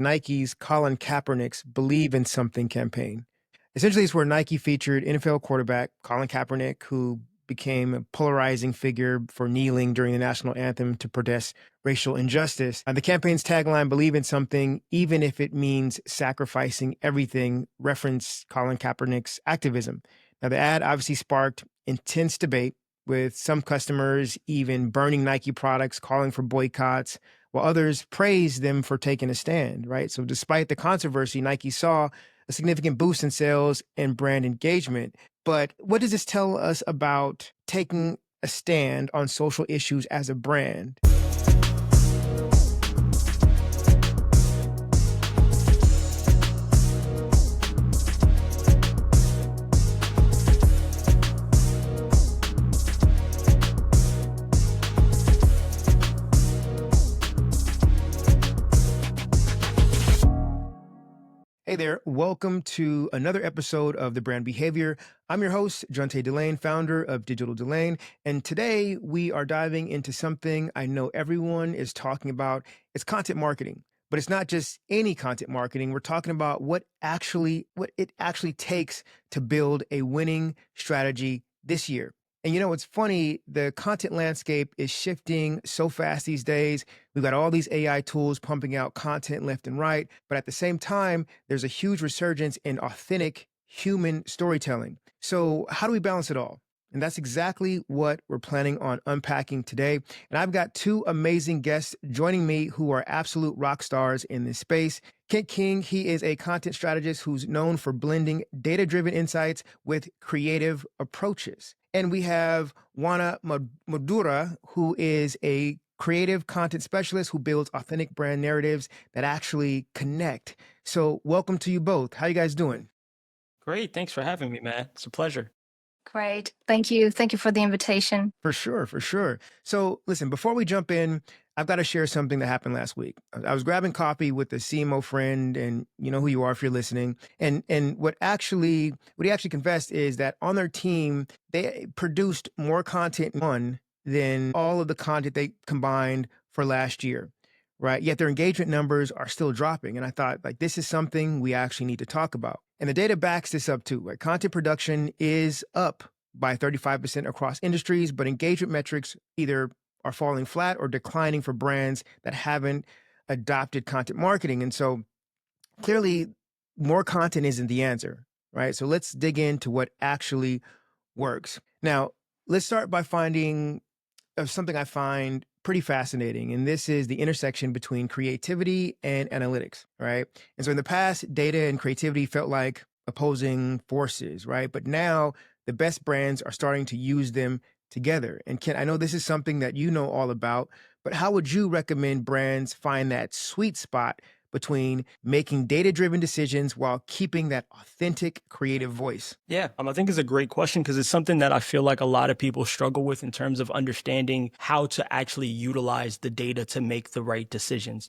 Nike's Colin Kaepernick's Believe in Something campaign. Essentially, it's where Nike featured NFL quarterback Colin Kaepernick, who became a polarizing figure for kneeling during the national anthem to protest racial injustice. The campaign's tagline, Believe in Something, even if it means sacrificing everything, referenced Colin Kaepernick's activism. Now, the ad obviously sparked intense debate, with some customers even burning Nike products, calling for boycotts, while others praised them for taking a stand, right? So despite the controversy, Nike saw a significant boost in sales and brand engagement. But what does this tell us about taking a stand on social issues as a brand? Hey there, welcome to another episode of The Brand Behavior. I'm your host, Juntae DeLane, founder of Digital DeLane, and today we are diving into something I know everyone is talking about. It's content marketing, but it's not just any content marketing. We're talking about what it actually takes to build a winning strategy this year. And you know, it's funny, the content landscape is shifting so fast these days. We've got all these AI tools pumping out content left and right. But at the same time, there's a huge resurgence in authentic human storytelling. So how do we balance it all? And that's exactly what we're planning on unpacking today. And I've got two amazing guests joining me who are absolute rock stars in this space. Kent King, he is a content strategist who's known for blending data-driven insights with creative approaches. And we have Oana Mudura, who is a creative content specialist who builds authentic brand narratives that actually connect. So welcome to you both. How you guys doing? Great. Thanks for having me, Matt. It's a pleasure. Great. Thank you. Thank you for the invitation. For sure, for sure. So listen, before we jump in, I've got to share something that happened last week. I was grabbing coffee with a CMO friend, and you know who you are if you're listening. And what he actually confessed is that on their team, they produced more content than all of the content they combined for last year. Right. Yet their engagement numbers are still dropping. And I thought, like, this is something we actually need to talk about. And the data backs this up too. Right? Content production is up by 35% across industries, but engagement metrics either are falling flat or declining for brands that haven't adopted content marketing. And so clearly more content isn't the answer, right? So let's dig into what actually works. Now, let's start by finding something I find pretty fascinating. And this is the intersection between creativity and analytics, right? And so in the past, data and creativity felt like opposing forces, right? But now the best brands are starting to use them together. And Ken, I know this is something that you know all about, but how would you recommend brands find that sweet spot between making data-driven decisions while keeping that authentic creative voice? Yeah, I think it's a great question because it's something that I feel like a lot of people struggle with in terms of understanding how to actually utilize the data to make the right decisions.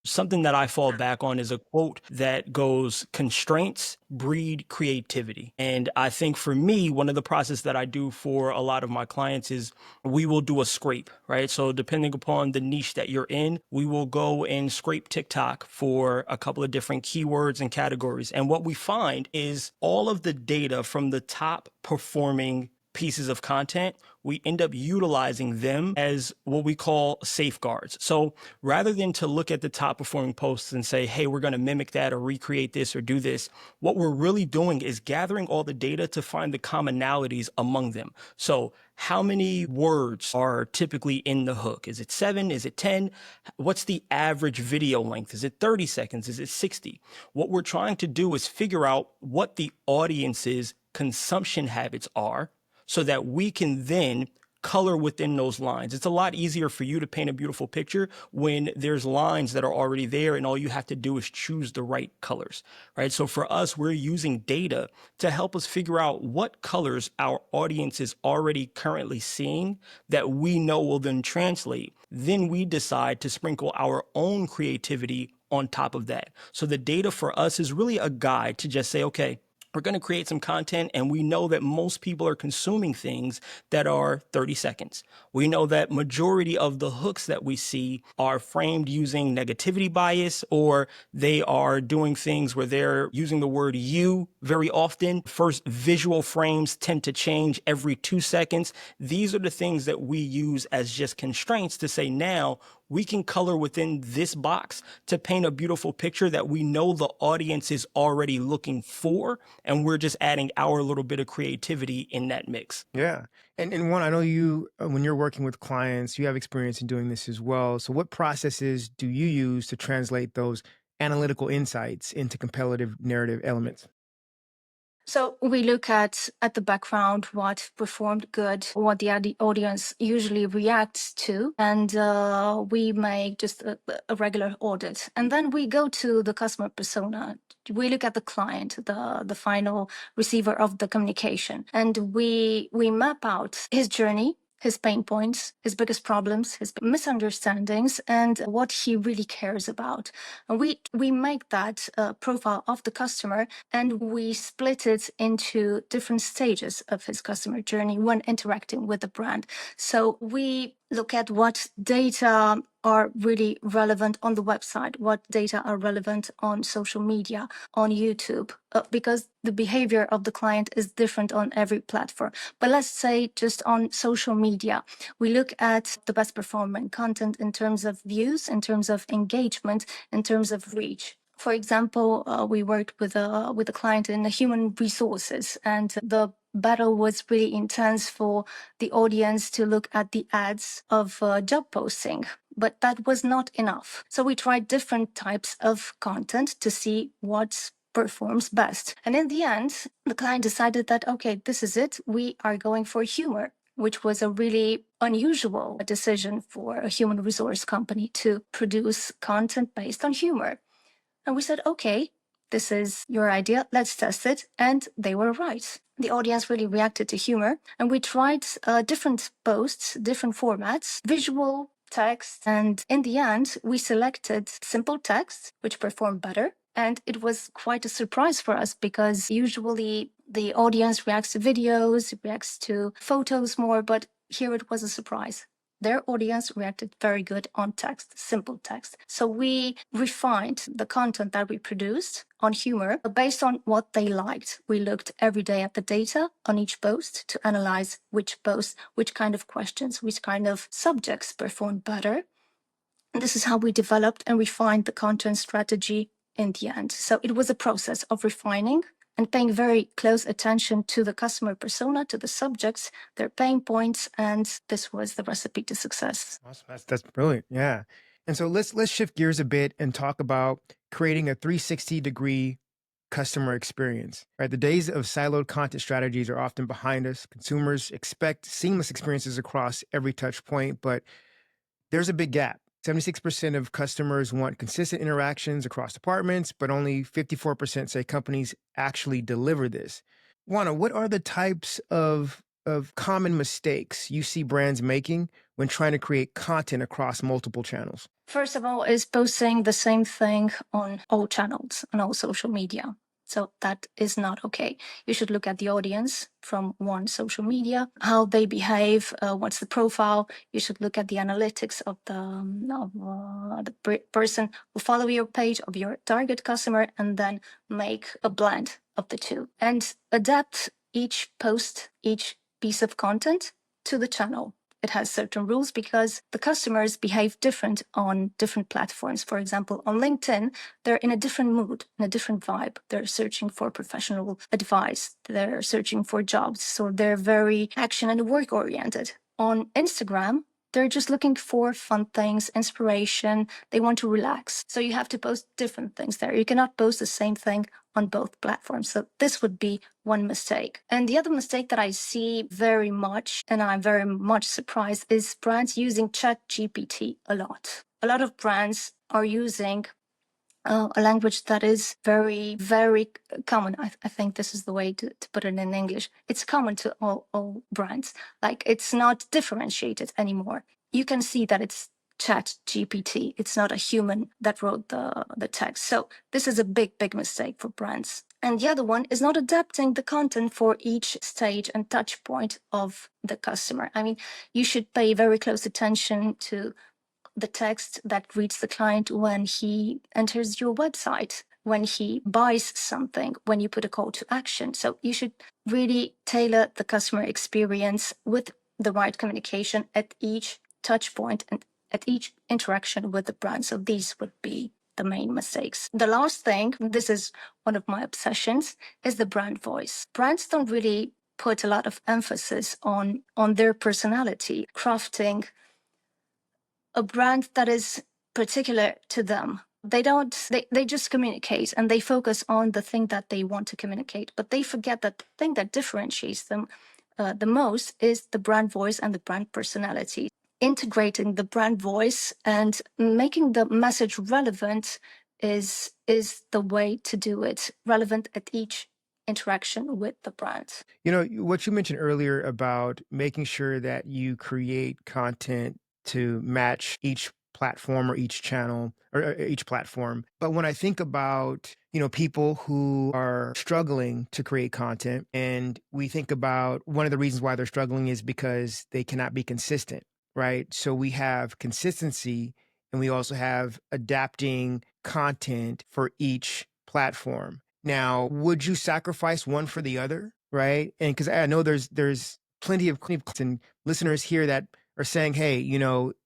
Something that I fall back on is a quote that goes, constraints breed creativity. And I think for me, one of the process that I do for a lot of my clients is we will do a scrape, right? So depending upon the niche that you're in, we will go and scrape TikTok for a couple of different keywords and categories. And what we find is all of the data from the top performing pieces of content, we end up utilizing them as what we call safeguards. So rather than to look at the top performing posts and say, hey, we're going to mimic that or recreate this or do this, what we're really doing is gathering all the data to find the commonalities among them. So how many words are typically in the hook? Is it 7? Is it 10? What's the average video length? Is it 30 seconds? Is it 60? What we're trying to do is figure out what the audience's consumption habits are, so that we can then color within those lines. It's a lot easier for you to paint a beautiful picture when there's lines that are already there and all you have to do is choose the right colors, right? So for us, we're using data to help us figure out what colors our audience is already currently seeing that we know will then translate. Then we decide to sprinkle our own creativity on top of that. So the data for us is really a guide to just say, okay, we're going to create some content, and we know that most people are consuming things that are 30 seconds. We know that majority of the hooks that we see are framed using negativity bias, or they are doing things where they're using the word you very often. First, visual frames tend to change every 2 seconds. These are the things that we use as just constraints to say, now we can color within this box to paint a beautiful picture that we know the audience is already looking for, and we're just adding our little bit of creativity in that mix. Yeah. And one, I know you, when you're working with clients, you have experience in doing this as well. So what processes do you use to translate those analytical insights into competitive narrative elements? So we look at the background, what performed good, what the audience usually reacts to, and we make just a regular audit. And then we go to the customer persona. We look at the client, the final receiver of the communication, and we map out his journey, his pain points, his biggest problems, his misunderstandings, and what he really cares about. And we make that profile of the customer, and we split it into different stages of his customer journey when interacting with the brand. So we look at what data are really relevant on the website, what data are relevant on social media, on YouTube, because the behavior of the client is different on every platform. But let's say just on social media, we look at the best performing content in terms of views, in terms of engagement, in terms of reach. For example, we worked with a client in the human resources, and the battle was really intense for the audience to look at the ads of job posting. But that was not enough. So we tried different types of content to see what performs best. And in the end, the client decided that, okay, this is it. We are going for humor, which was a really unusual decision for a human resource company to produce content based on humor. And we said, okay, this is your idea, let's test it. And they were right. The audience really reacted to humor. And we tried different posts, different formats, visual, text. And in the end, we selected simple text, which performed better. And it was quite a surprise for us because usually the audience reacts to videos, reacts to photos more, but here it was a surprise. Their audience reacted very good on text, simple text. So we refined the content that we produced on humor based on what they liked. We looked every day at the data on each post to analyze which post, which kind of questions, which kind of subjects performed better. And this is how we developed and refined the content strategy in the end. So it was a process of refining and paying very close attention to the customer persona, to the subjects, their pain points, and this was the recipe to success. Awesome. That's brilliant. Yeah. And so let's shift gears a bit and talk about creating a 360-degree customer experience. Right? The days of siloed content strategies are often behind us. Consumers expect seamless experiences across every touch point, but there's a big gap. 76% of customers want consistent interactions across departments, but only 54% say companies actually deliver this. Juana, what are the types of common mistakes you see brands making when trying to create content across multiple channels? First of all, is posting the same thing on all channels, on all social media. So that is not okay. You should look at the audience from one social media, how they behave, what's the profile. You should look at the analytics of the person who follow your page, of your target customer, and then make a blend of the two and adapt each post, each piece of content to the channel. It has certain rules because the customers behave different on different platforms. For example, on LinkedIn, they're in a different mood, in a different vibe. They're searching for professional advice. They're searching for jobs. So they're very action and work oriented. On Instagram, they're just looking for fun things, inspiration. They want to relax. So you have to post different things there. You cannot post the same thing on both platforms. So this would be one mistake. And the other mistake that I see very much, and I'm very much surprised, is brands using ChatGPT a lot. A lot of brands are using a language that is very, very common. I think this is the way to put it in English. It's common to all brands. Like, it's not differentiated anymore. You can see that it's chat GPT. It's not a human that wrote the text. So this is a big mistake for brands. And the other one is not adapting the content for each stage and touch point of the customer. I mean, you should pay very close attention to the text that reads the client when he enters your website, when he buys something, when you put a call to action. So you should really tailor the customer experience with the right communication at each touch point and at each interaction with the brand. So these would be the main mistakes. The last thing, this is one of my obsessions, is the brand voice. Brands don't really put a lot of emphasis on their personality, crafting a brand that is particular to them. They just communicate and they focus on the thing that they want to communicate, but they forget that the thing that differentiates them the most is the brand voice and the brand personality. Integrating the brand voice and making the message relevant is the way to do it, relevant at each interaction with the brand. You know, what you mentioned earlier about making sure that you create content to match each platform or each channel or each platform. But when I think about, people who are struggling to create content, and we think about one of the reasons why they're struggling is because they cannot be consistent, right? So we have consistency and we also have adapting content for each platform. Now, would you sacrifice one for the other, right? And because I know there's plenty of and listeners here that are saying, hey,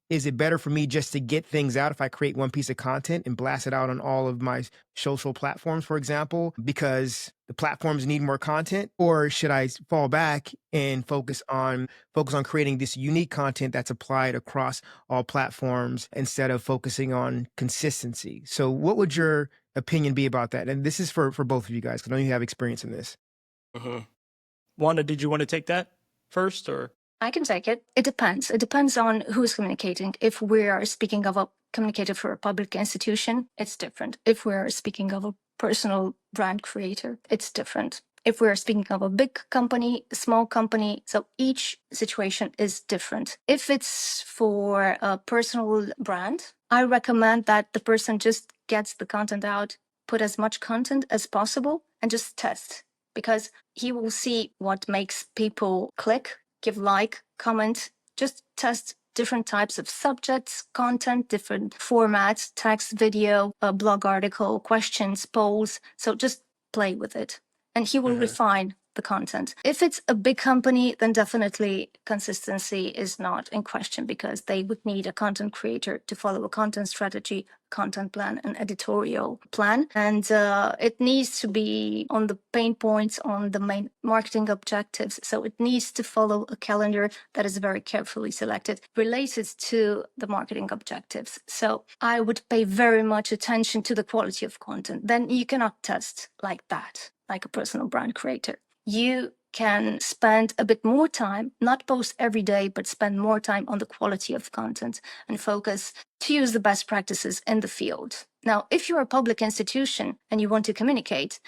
is it better for me just to get things out if I create one piece of content and blast it out on all of my social platforms, for example, because the platforms need more content? Or should I fall back and focus on creating this unique content that's applied across all platforms instead of focusing on consistency? So what would your opinion be about that? And this is for both of you guys, because I know you have experience in this. Wanda, did you want to take that first, or? I can take it. It depends. It depends on who's communicating. If we are speaking of a communicator for a public institution, it's different. If we're speaking of a personal brand creator, it's different. If we're speaking of a big company, a small company, so each situation is different. If it's for a personal brand, I recommend that the person just gets the content out, put as much content as possible, and just test, because he will see what makes people click, give like, comment, just test different types of subjects, content, different formats, text, video, a blog article, questions, polls. So just play with it and he will refine the content. If it's a big company, then definitely consistency is not in question, because they would need a content creator to follow a content strategy, content plan, and editorial plan. And it needs to be on the pain points, on the main marketing objectives. So it needs to follow a calendar that is very carefully selected, related to the marketing objectives. So I would pay very much attention to the quality of content. Then you cannot test like that, like a personal brand creator. You can spend a bit more time, not post every day, but spend more time on the quality of content and focus to use the best practices in the field. Now, if you're a public institution and you want to communicate,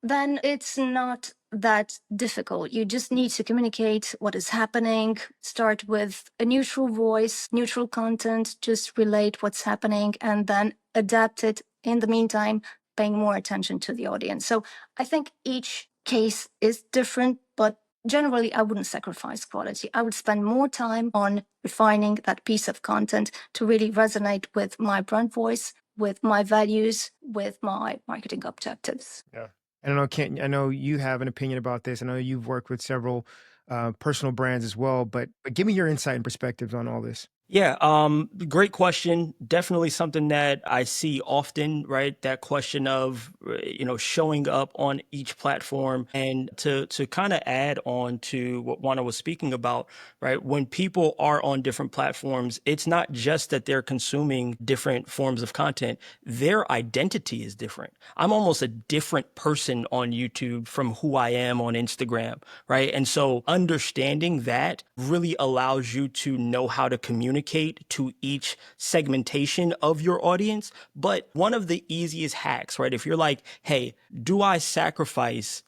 then it's not that difficult. You just need to communicate what is happening, start with a neutral voice, neutral content, just relate what's happening, and then adapt it in the meantime, paying more attention to the audience. So I think each case is different, but generally I wouldn't sacrifice quality. I would spend more time on refining that piece of content to really resonate with my brand voice, with my values, with my marketing objectives. Yeah. I don't know, Kent, I know you have an opinion about this. I know you've worked with several personal brands as well, but give me your insight and perspectives on all this. Yeah, great question. Definitely something that I see often, right? That question of, showing up on each platform. And to kind of add on to what Juana was speaking about, right? When people are on different platforms, it's not just that they're consuming different forms of content. Their identity is different. I'm almost a different person on YouTube from who I am on Instagram, right? And so understanding that really allows you to know how to communicate to each segmentation of your audience. But one of the easiest hacks, right? If you're like, hey, do I sacrifice,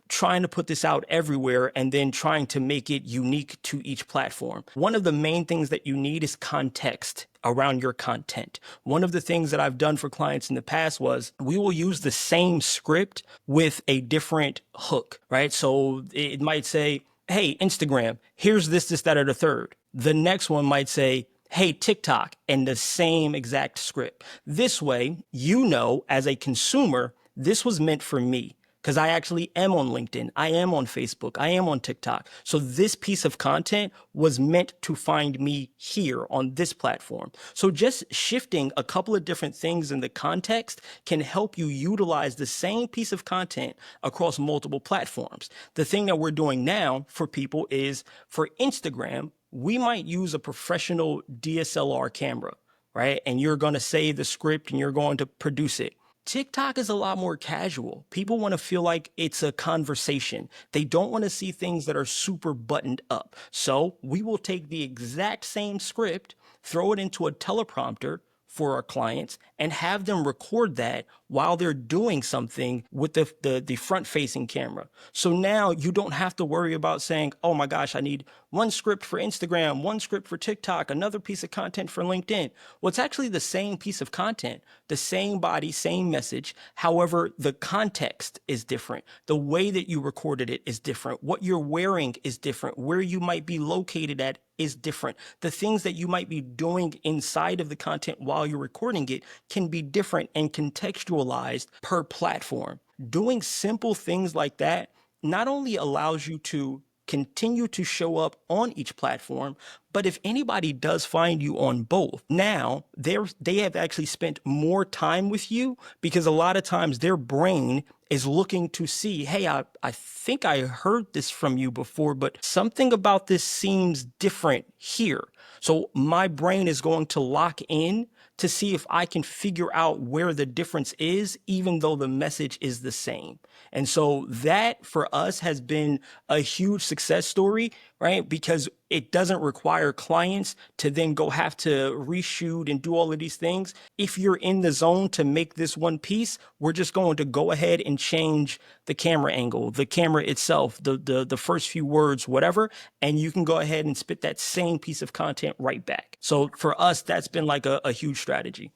trying to put this out everywhere and then trying to make it unique to each platform. One of the main things that you need is context around your content. One of the things that I've done for clients in the past was we will use the same script with a different hook, right? So it might say, hey, Instagram, here's this, that, or the third. The next one might say, hey, TikTok, and the same exact script. This way, you know, as a consumer, this was meant for me because I actually am on LinkedIn. I am on Facebook. I am on TikTok. So this piece of content was meant to find me here on this platform. So just shifting a couple of different things in the context can help you utilize the same piece of content across multiple platforms. The thing that we're doing now for people is for Instagram, we might use a professional DSLR camera, right? And you're going to say the script and you're going to produce it. TikTok is a lot more casual. People want to feel like it's a conversation. They don't want to see things that are super buttoned up. So we will take the exact same script, throw it into a teleprompter for our clients and have them record that while they're doing something with the front-facing camera. So now you don't have to worry about saying, oh my gosh, I need one script for Instagram, one script for TikTok, another piece of content for LinkedIn. Well, it's actually the same piece of content, the same body, same message. However, the context is different. The way that you recorded it is different. What you're wearing is different. Where you might be located at is different. The things that you might be doing inside of the content while you're recording it can be different and contextualized per platform. Doing simple things like that not only allows you to continue to show up on each platform, but if anybody does find you on both, now they have actually spent more time with you because a lot of times their brain is looking to see, hey, I think I heard this from you before, but something about this seems different here. So my brain is going to lock in to see if I can figure out where the difference is, even though the message is the same. And so that for us has been a huge success story, right? Because it doesn't require clients to then go have to reshoot and do all of these things. If you're in the zone to make this one piece, we're just going to go ahead and change the camera angle, the camera itself, the first few words, whatever, and you can go ahead and spit that same piece of content right back. So for us, that's been like a huge strategy.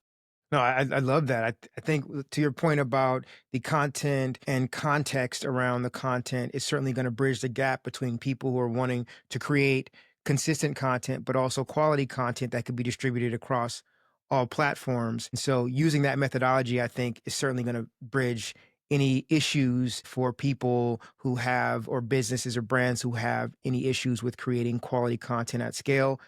No, I love that. I think to your point about the content and context around the content is certainly going to bridge the gap between people who are wanting to create consistent content, but also quality content that could be distributed across all platforms. And so using that methodology, I think, is certainly going to bridge any issues for people who have, or businesses or brands who have any issues with creating quality content at scale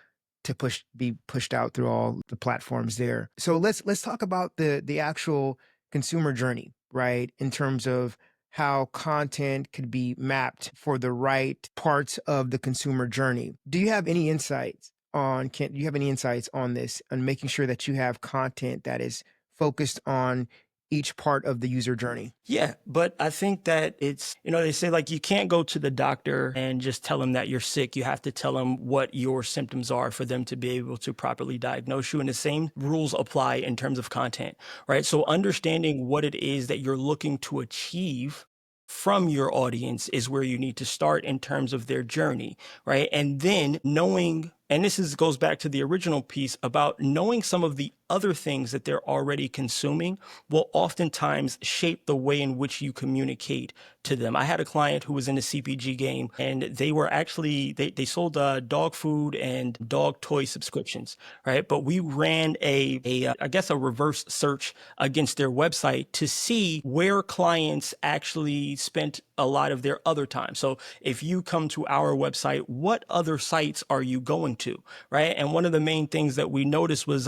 to be pushed out through all the platforms there. So let's talk about the actual consumer journey, right? In terms of how content could be mapped for the right parts of the consumer journey. Do you have any insights on do you have any insights on this, on making sure that you have content that is focused on each part of the user journey? Yeah, but I think that it's, they say like you can't go to the doctor and just tell them that you're sick. You have to tell them what your symptoms are for them to be able to properly diagnose you. And the same rules apply in terms of content, right? So understanding what it is that you're looking to achieve from your audience is where you need to start in terms of their journey, right? And then knowing, and goes back to the original piece about knowing some of the other things that they're already consuming will oftentimes shape the way in which you communicate to them. I had a client who was in the CPG game, and they were actually, they sold dog food and dog toy subscriptions, right? But we ran I guess a reverse search against their website to see where clients actually spent a lot of their other time. So if you come to our website, what other sites are you going to, right? And one of the main things that we noticed was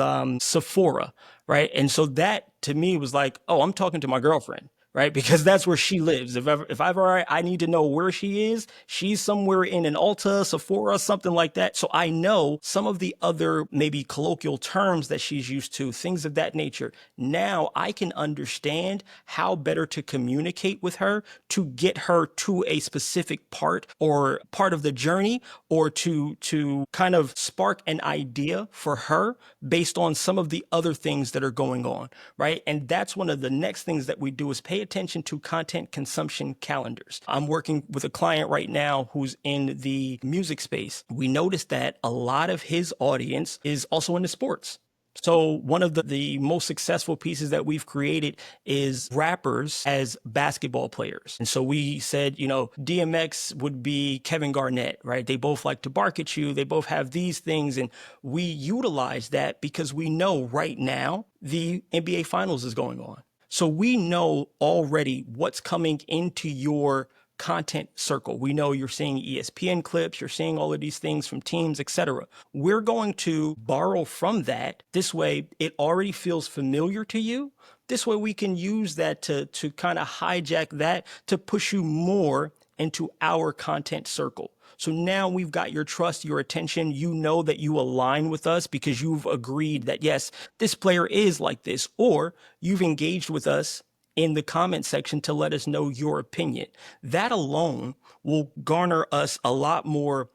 Sephora, right? And so that to me was like, oh, I'm talking to my girlfriend, right? Because that's where she lives. If I need to know where she is, she's somewhere in an Ulta, Sephora, something like that. So I know some of the other maybe colloquial terms that she's used to, things of that nature. Now I can understand how better to communicate with her to get her to a specific part of the journey, or to kind of spark an idea for her based on some of the other things that are going on, right? And that's one of the next things that we do is pay attention to content consumption calendars. I'm working with a client right now who's in the music space. We noticed that a lot of his audience is also into sports. So one of the most successful pieces that we've created is rappers as basketball players. And so we said, DMX would be Kevin Garnett, right? They both like to bark at you. They both have these things. And we utilize that because we know right now the NBA Finals is going on. So we know already what's coming into your content circle. We know you're seeing ESPN clips, you're seeing all of these things from teams, etc. We're going to borrow from that. This way, it already feels familiar to you. This way, we can use that to kind of hijack that to push you more into our content circle. So now we've got your trust, your attention. You know that you align with us because you've agreed that, yes, this player is like this, or you've engaged with us in the comment section to let us know your opinion. That alone will garner us a lot more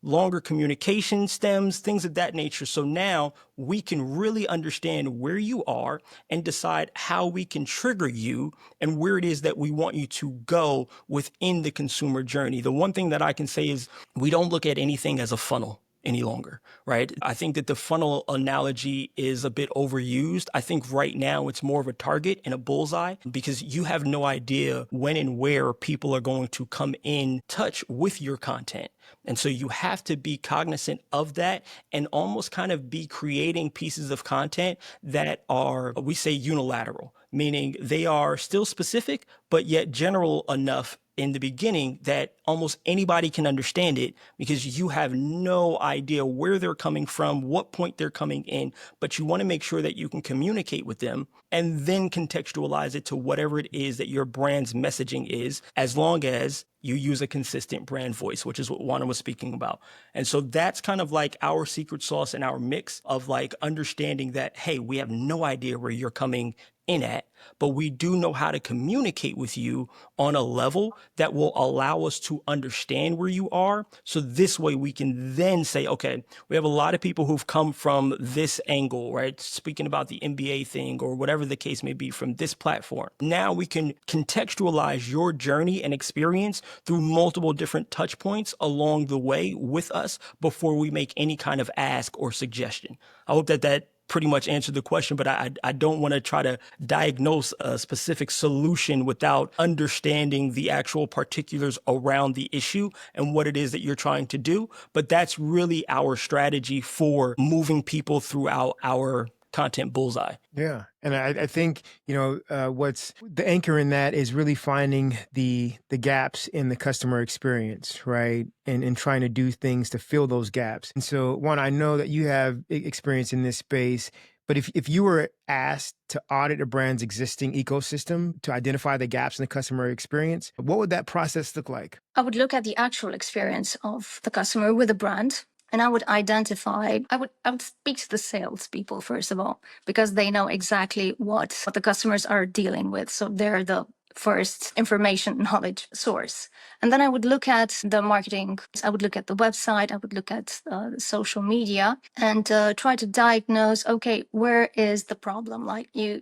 longer communication stems, things of that nature. So now we can really understand where you are and decide how we can trigger you and where it is that we want you to go within the consumer journey. The one thing that I can say is we don't look at anything as a funnel any longer, right? I think that the funnel analogy is a bit overused. I think right now it's more of a target and a bullseye because you have no idea when and where people are going to come in touch with your content. And so you have to be cognizant of that and almost kind of be creating pieces of content that are, we say, unilateral, meaning they are still specific, but yet general enough in the beginning that almost anybody can understand it because you have no idea where they're coming from, what point they're coming in, but you want to make sure that you can communicate with them and then contextualize it to whatever it is that your brand's messaging is, as long as you use a consistent brand voice, which is what Oana was speaking about. And so that's kind of like our secret sauce and our mix of like understanding that, hey, we have no idea where you're coming in at, but we do know how to communicate with you on a level that will allow us to understand where you are. So this way we can then say, okay, we have a lot of people who've come from this angle, right? Speaking about the NBA thing or whatever the case may be from this platform. Now we can contextualize your journey and experience through multiple different touch points along the way with us before we make any kind of ask or suggestion. I hope that pretty much answered the question, but I don't want to try to diagnose a specific solution without understanding the actual particulars around the issue and what it is that you're trying to do. But that's really our strategy for moving people throughout our content bullseye. Yeah. And I think, what's the anchor in that is really finding the gaps in the customer experience, right? And trying to do things to fill those gaps. And so, one, I know that you have experience in this space, but if you were asked to audit a brand's existing ecosystem to identify the gaps in the customer experience, what would that process look like? I would look at the actual experience of the customer with the brand. And I would identify, I would speak to the salespeople, first of all, because they know exactly what the customers are dealing with. So they're the first information knowledge source. And then I would look at the marketing. I would look at the website. I would look at social media and try to diagnose, okay, where is the problem? Like you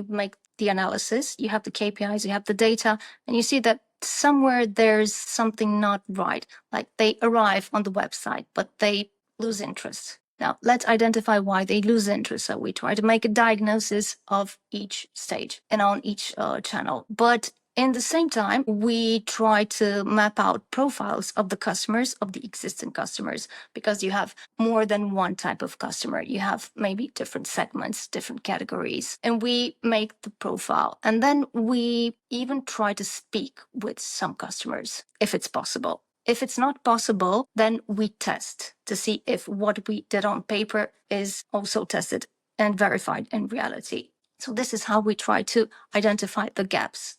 make the analysis, you have the KPIs, you have the data, and you see that somewhere there's something not right. Like they arrive on the website, but they lose interest. Now, let's identify why they lose interest. So we try to make a diagnosis of each stage and on each channel. But in the same time, we try to map out profiles of the customers, of the existing customers, because you have more than one type of customer. You have maybe different segments, different categories, and we make the profile. And then we even try to speak with some customers, if it's possible. If it's not possible, then we test to see if what we did on paper is also tested and verified in reality. So this is how we try to identify the gaps.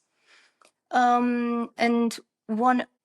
And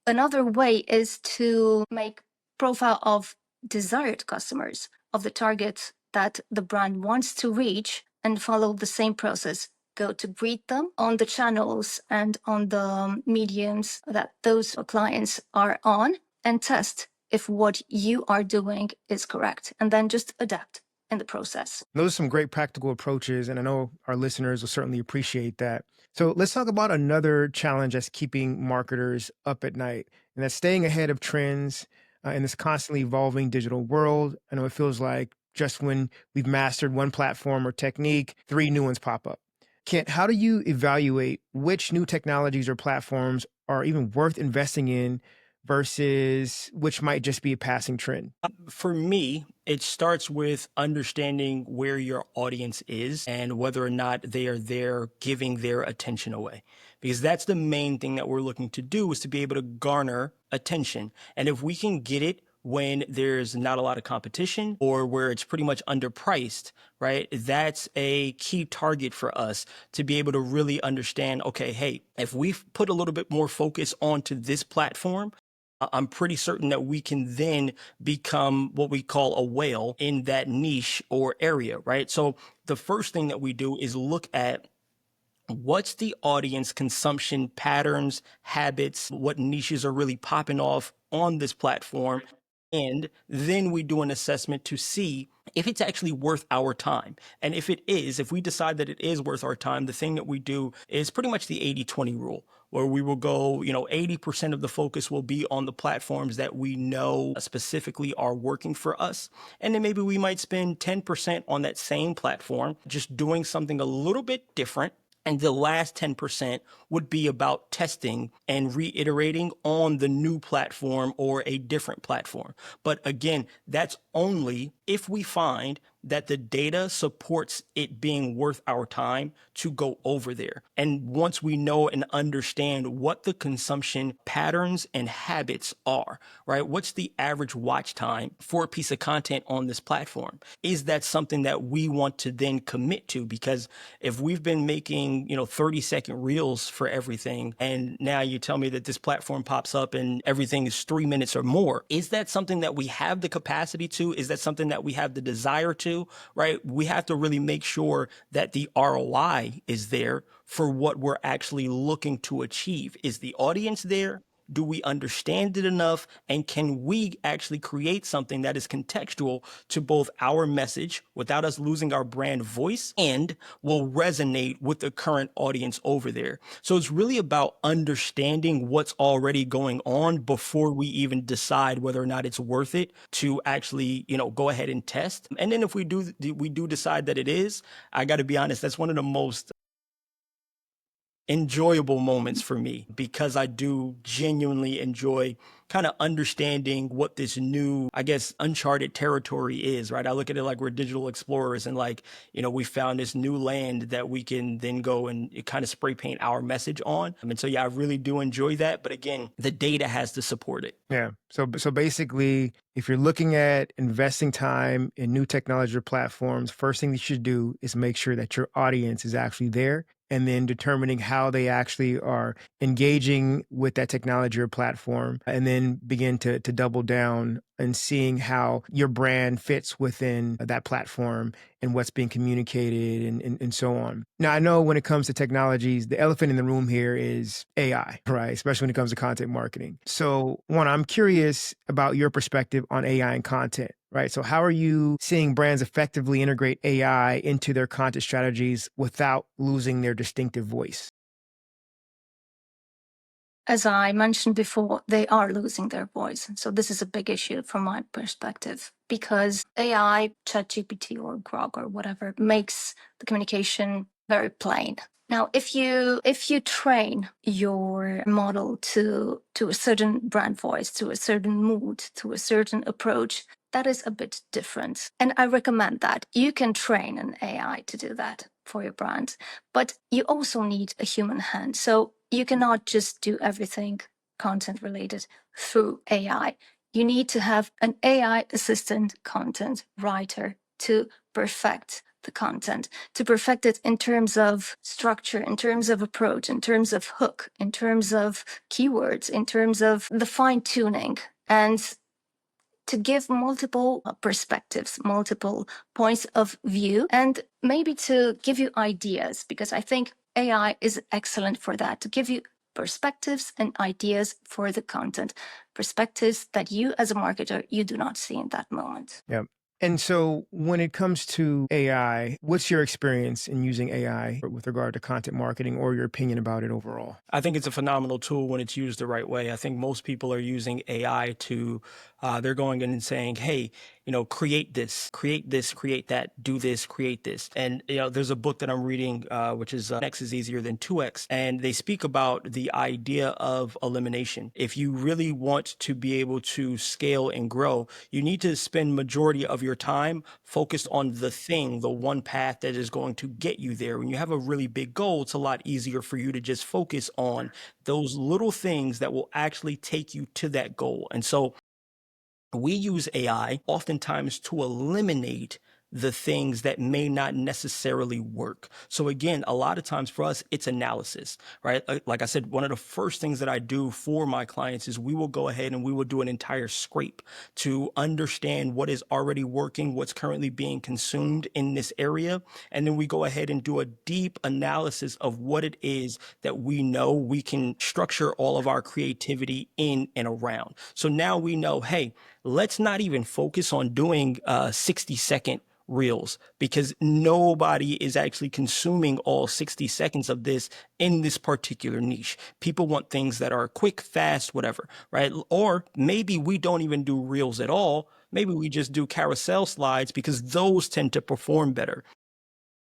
another way is to make profile of desired customers, of the target that the brand wants to reach, and follow the same process. Go to greet them on the channels and on the mediums that those clients are on, and test if what you are doing is correct, and then just adapt. in the process. Those are some great practical approaches, and I know our listeners will certainly appreciate that. So let's talk about another challenge that's keeping marketers up at night, and that's staying ahead of trends in this constantly evolving digital world. I know it feels like just when we've mastered one platform or technique, three new ones pop up. Kent, how do you evaluate which new technologies or platforms are even worth investing in versus which might just be a passing trend? For me, it starts with understanding where your audience is and whether or not they are there giving their attention away. Because that's the main thing that we're looking to do, is to be able to garner attention. And if we can get it when there's not a lot of competition or where it's pretty much underpriced, right? That's a key target for us to be able to really understand, okay, hey, if we've put a little bit more focus onto this platform, I'm pretty certain that we can then become what we call a whale in that niche or area, right? So the first thing that we do is look at what's the audience consumption patterns, habits, what niches are really popping off on this platform. And then we do an assessment to see if it's actually worth our time. And if it is, if we decide that it is worth our time, the thing that we do is pretty much the 80-20 rule, where we will go, 80% of the focus will be on the platforms that we know specifically are working for us. And then maybe we might spend 10% on that same platform, just doing something a little bit different. And the last 10% would be about testing and reiterating on the new platform or a different platform. But again, that's only if we find that the data supports it being worth our time to go over there. And once we know and understand what the consumption patterns and habits are, right? What's the average watch time for a piece of content on this platform? Is that something that we want to then commit to? Because if we've been making, 30-second reels for everything, and now you tell me that this platform pops up and everything is 3 minutes or more, is that something that we have the capacity to? Is that something that we have the desire to, right? We have to really make sure that the ROI is there for what we're actually looking to achieve. Is the audience there? Do we understand it enough? And can we actually create something that is contextual to both our message without us losing our brand voice and will resonate with the current audience over there? So it's really about understanding what's already going on before we even decide whether or not it's worth it to actually, go ahead and test. And then if we do decide that it is, I got to be honest, that's one of the most enjoyable moments for me, because I do genuinely enjoy kind of understanding what this new, I guess, uncharted territory is, right? I look at it like we're digital explorers and like, we found this new land that we can then go and kind of spray paint our message on. And so, yeah, I really do enjoy that. But again, the data has to support it. Yeah. So basically, if you're looking at investing time in new technology or platforms, first thing you should do is make sure that your audience is actually there, and then determining how they actually are engaging with that technology or platform, and then begin to double down and seeing how your brand fits within that platform and what's being communicated and so on. Now, I know when it comes to technologies, the elephant in the room here is AI, right? Especially when it comes to content marketing. So, one, I'm curious about your perspective on AI and content, right? So how are you seeing brands effectively integrate AI into their content strategies without losing their distinctive voice? As I mentioned before, they are losing their voice. So this is a big issue from my perspective, because AI, ChatGPT or Grok or whatever, makes the communication very plain. Now, if you train your model to a certain brand voice, to a certain mood, to a certain approach, that is a bit different. And I recommend that you can train an AI to do that for your brand, but you also need a human hand. So you cannot just do everything content related through AI. You need to have an AI assistant content writer to perfect the content, to perfect it in terms of structure, in terms of approach, in terms of hook, in terms of keywords, in terms of the fine tuning, and to give multiple perspectives, multiple points of view, and maybe to give you ideas, because I think AI is excellent for that, to give you perspectives and ideas for the content, perspectives that you as a marketer, you do not see in that moment. Yeah. And so when it comes to AI, what's your experience in using AI with regard to content marketing or your opinion about it overall? I think it's a phenomenal tool when it's used the right way. I think most people are using AI to, they're going in and saying, hey, create this, create that, do this, create this. And, there's a book that I'm reading, which is X is easier than 2X. And they speak about the idea of elimination. If you really want to be able to scale and grow, you need to spend majority of your time focused on the thing, the one path that is going to get you there. When you have a really big goal, it's a lot easier for you to just focus on those little things that will actually take you to that goal. And so we use AI oftentimes to eliminate the things that may not necessarily work. So again, a lot of times for us, it's analysis, right? Like I said, one of the first things that I do for my clients is we will go ahead and we will do an entire scrape to understand what is already working, what's currently being consumed in this area. And then we go ahead and do a deep analysis of what it is that we know we can structure all of our creativity in and around. So now we know, hey, let's not even focus on doing 60-second reels because nobody is actually consuming all 60 seconds of this in this particular niche. People want things that are quick, fast, whatever, right? Or maybe we don't even do reels at all. Maybe we just do carousel slides because those tend to perform better.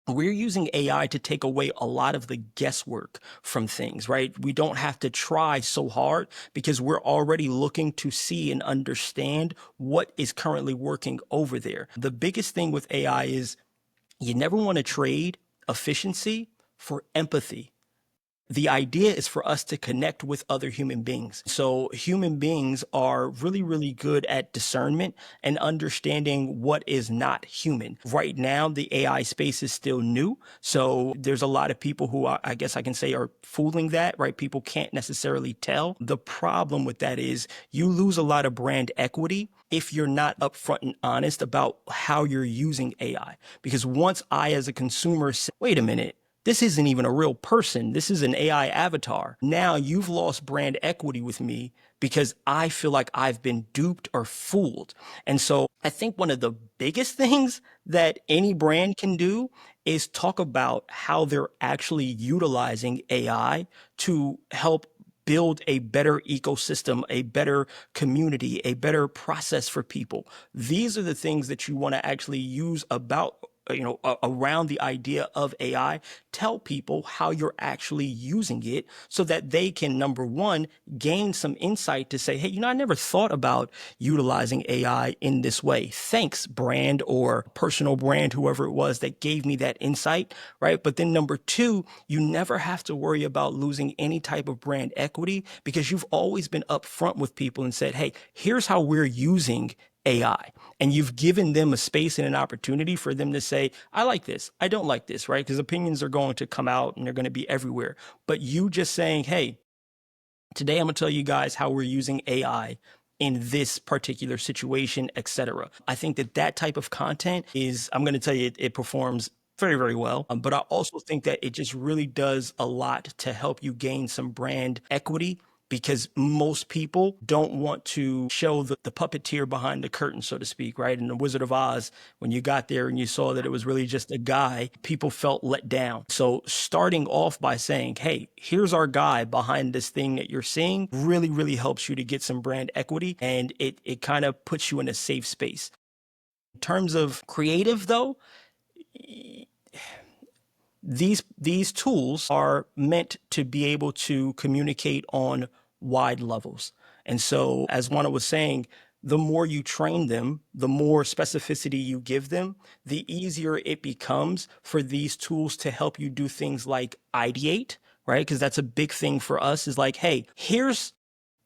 We're using AI to take away a lot of the guesswork from things, right? We don't have to try so hard because we're already looking to see and understand what is currently working over there. The biggest thing with AI is you never want to trade efficiency for empathy. The idea is for us to connect with other human beings. So human beings are really, really good at discernment and understanding what is not human. Right now, the AI space is still new. So there's a lot of people who I guess I can say are fooling that, right? People can't necessarily tell. The problem with that is you lose a lot of brand equity if you're not upfront and honest about how you're using AI. Because once I, as a consumer, say, wait a minute, this isn't even a real person. This is an AI avatar. Now you've lost brand equity with me because I feel like I've been duped or fooled. And so I think one of the biggest things that any brand can do is talk about how they're actually utilizing AI to help build a better ecosystem, a better community, a better process for people. These are the things that you want to actually use about around the idea of AI. Tell people how you're actually using it so that they can, number one, gain some insight to say, hey, I never thought about utilizing AI in this way. Thanks, brand or personal brand, whoever it was that gave me that insight, right? But then number two, you never have to worry about losing any type of brand equity because you've always been upfront with people and said, hey, here's how we're using AI. And you've given them a space and an opportunity for them to say, I like this, I don't like this, right? Because opinions are going to come out and they're going to be everywhere. But you just saying, hey, today I'm going to tell you guys how we're using AI in this particular situation, etc. I think that type of content is, I'm going to tell you, it performs very, very well. But I also think that it just really does a lot to help you gain some brand equity because most people don't want to show the puppeteer behind the curtain, so to speak, right? In The Wizard of Oz, when you got there and you saw that it was really just a guy, people felt let down. So starting off by saying, hey, here's our guy behind this thing that you're seeing really, really helps you to get some brand equity, and it kind of puts you in a safe space. In terms of creative, though, these tools are meant to be able to communicate on wide levels. And so, as Juana was saying, the more you train them, the more specificity you give them, the easier it becomes for these tools to help you do things like ideate, right? Because that's a big thing for us is like, hey, here's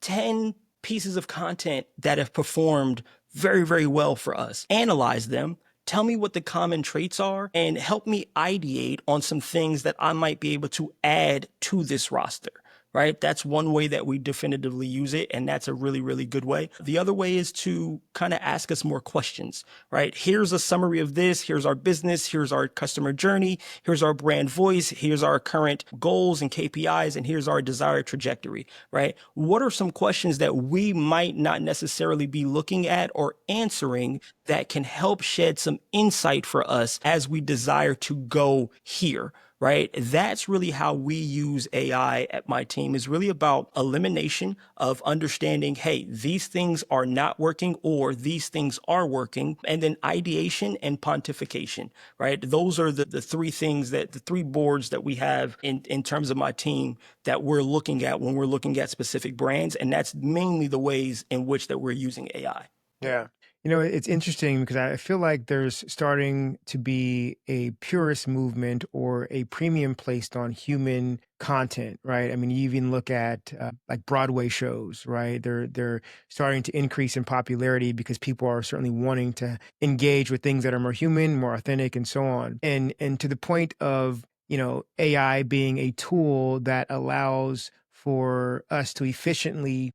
10 pieces of content that have performed very, very well for us. Analyze them. Tell me what the common traits are and help me ideate on some things that I might be able to add to this roster, right? That's one way that we definitively use it. And that's a really, really good way. The other way is to kind of ask us more questions, right? Here's a summary of this. Here's our business. Here's our customer journey. Here's our brand voice. Here's our current goals and KPIs. And here's our desired trajectory, right? What are some questions that we might not necessarily be looking at or answering that can help shed some insight for us as we desire to go here? Right? That's really how we use AI at my team, is really about elimination of understanding, hey, these things are not working or these things are working, and then ideation and pontification, right? Those are the three things, that the three boards that we have in terms of my team that we're looking at when we're looking at specific brands. And that's mainly the ways in which that we're using AI. Yeah. You know, it's interesting because I feel like there's starting to be a purist movement or a premium placed on human content, right? I mean, you even look at like Broadway shows, right? They're starting to increase in popularity because people are certainly wanting to engage with things that are more human, more authentic, and so on. And to the point of, you know, AI being a tool that allows for us to efficiently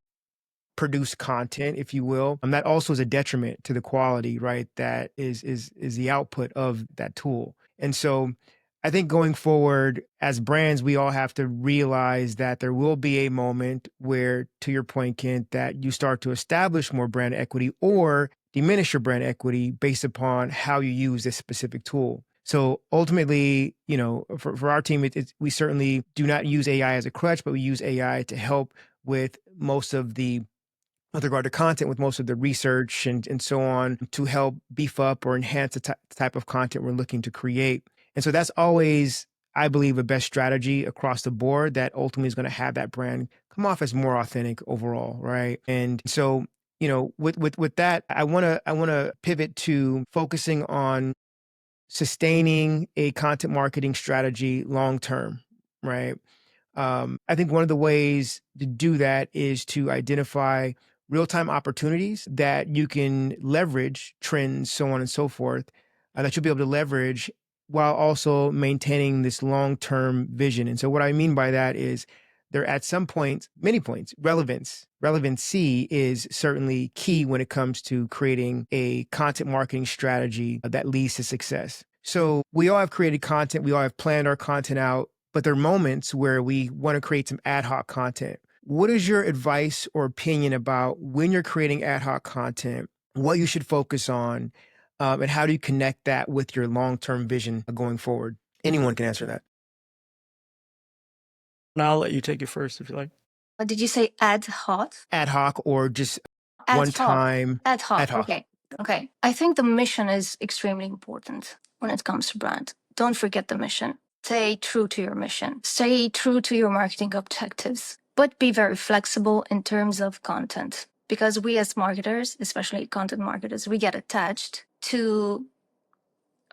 produce content, if you will, that also is a detriment to the quality, right? That is the output of that tool. And so I think going forward as brands, we all have to realize that there will be a moment where, to your point, Kent, that you start to establish more brand equity or diminish your brand equity based upon how you use this specific tool. So ultimately, you know, for our team, we certainly do not use AI as a crutch, but we use AI to help with most of the with regard to content, with most of the research and so on, to help beef up or enhance the type of content we're looking to create. And so that's always, I believe, a best strategy across the board that ultimately is going to have that brand come off as more authentic overall, right? And so, you know, with that, I want to pivot to focusing on sustaining a content marketing strategy long term, right? I think one of the ways to do that is to identify real time opportunities that you can leverage, trends, so on and so forth, that you'll be able to leverage while also maintaining this long term vision. And so, what I mean by that is there at some points, many points, relevancy is certainly key when it comes to creating a content marketing strategy that leads to success. So, we all have created content, we all have planned our content out, but there are moments where we want to create some ad hoc content. What is your advice or opinion about when you're creating ad hoc content, what you should focus on, and how do you connect that with your long-term vision going forward? Anyone can answer that. Now I'll let you take it first if you like. Did you say ad hoc? Ad hoc or just Ad one hoc. time? Ad hoc. Ad hoc. Okay. Okay. I think the mission is extremely important when it comes to brand. Don't forget the mission. Stay true to your mission. Stay true to your marketing objectives, but be very flexible in terms of content. Because we as marketers, especially content marketers, we get attached to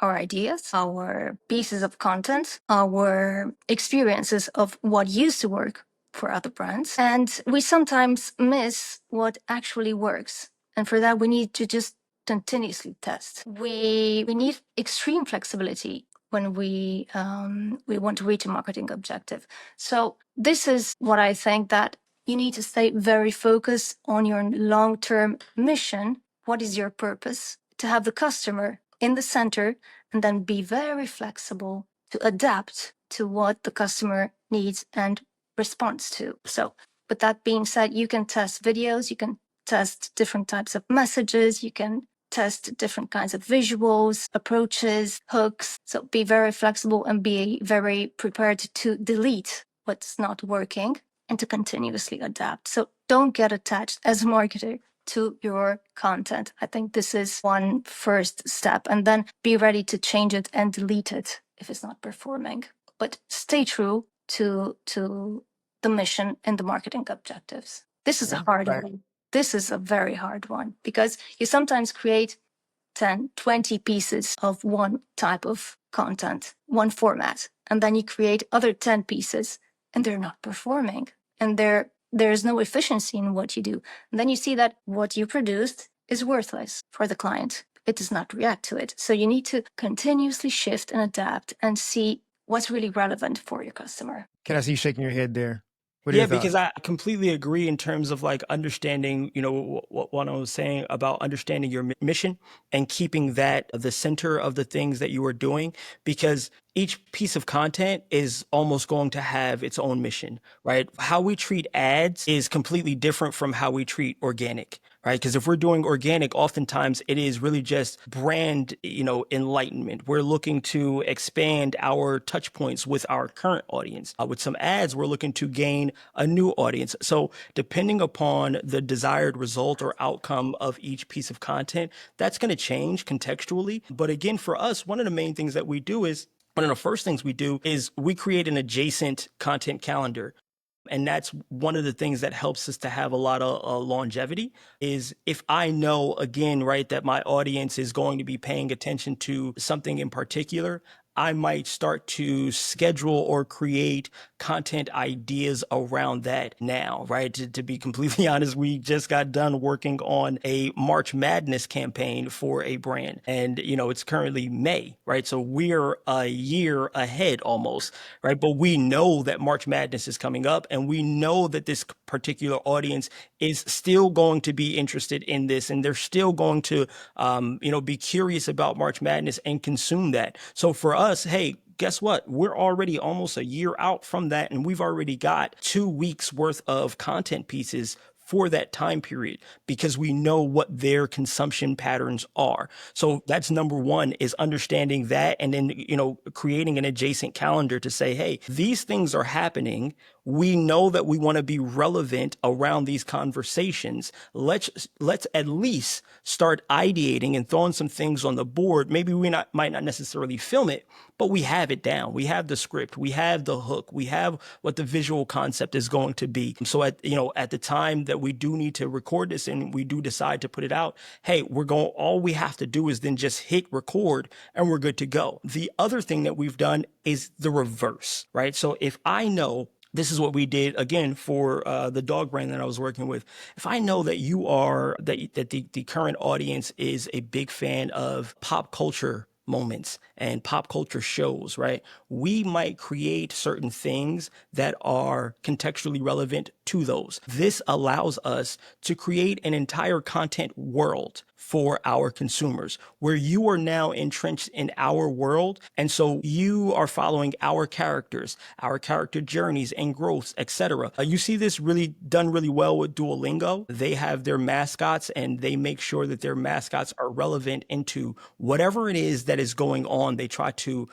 our ideas, our pieces of content, our experiences of what used to work for other brands. And we sometimes miss what actually works. And for that, we need to just continuously test. We need extreme flexibility when we want to reach a marketing objective. So this is what I think, that you need to stay very focused on your long-term mission. What is your purpose? To have the customer in the center, and then be very flexible to adapt to what the customer needs and responds to. So with that being said, you can test videos, you can test different types of messages, you can test different kinds of visuals, approaches, hooks. So be very flexible and be very prepared to delete what's not working and to continuously adapt. So don't get attached as a marketer to your content. I think this is one first step, and then be ready to change it and delete it if it's not performing. But stay true to the mission and the marketing objectives. This is a hard Right. one. This is a very hard one because you sometimes create 10, 20 pieces of one type of content, one format, and then you create other 10 pieces and they're not performing, and there's no efficiency in what you do. And then you see that what you produced is worthless for the client. It does not react to it. So you need to continuously shift and adapt and see what's really relevant for your customer. Can I see you shaking your head there? What are Yeah, your because thoughts? I completely agree in terms of like understanding, what I was saying about understanding your mission and keeping that the center of the things that you are doing, because each piece of content is almost going to have its own mission, right? How we treat ads is completely different from how we treat organic. Right. Because if we're doing organic, oftentimes it is really just brand, enlightenment. We're looking to expand our touch points with our current audience. With some ads, we're looking to gain a new audience. So depending upon the desired result or outcome of each piece of content, that's going to change contextually. But again, for us, one of the main things that we do is one of the first things we do is we create an adjacent content calendar. And that's one of the things that helps us to have a lot of longevity is if I know, again, right, that my audience is going to be paying attention to something in particular, I might start to schedule or create content ideas around that now, right? To be completely honest, we just got done working on a March Madness campaign for a brand. And, it's currently May, right? So we're a year ahead almost, right? But we know that March Madness is coming up, and we know that this particular audience is still going to be interested in this, and they're still going to, be curious about March Madness and consume that. So for us, hey, guess what? We're already almost a year out from that, and we've already got 2 weeks worth of content pieces for that time period because we know what their consumption patterns are. So that's number one, is understanding that, and then, creating an adjacent calendar to say, hey, these things are happening. We know that we want to be relevant around these conversations. Let's at least start ideating and throwing some things on the board. Maybe might not necessarily film it, but we have it down. We have the script. We have the hook. We have what the visual concept is going to be. So at the time that we do need to record this and we do decide to put it out, hey, all we have to do is then just hit record and we're good to go. The other thing that we've done is the reverse, right? So if I know, this is what we did again for the dog brand that I was working with. If I know that the current audience is a big fan of pop culture moments and pop culture shows, right? We might create certain things that are contextually relevant to those. This allows us to create an entire content world for our consumers where you are now entrenched in our world. And so you are following our characters, our character journeys and growths, etc. You see this really done really well with Duolingo. They have their mascots and they make sure that their mascots are relevant into whatever it is that is going on. They try to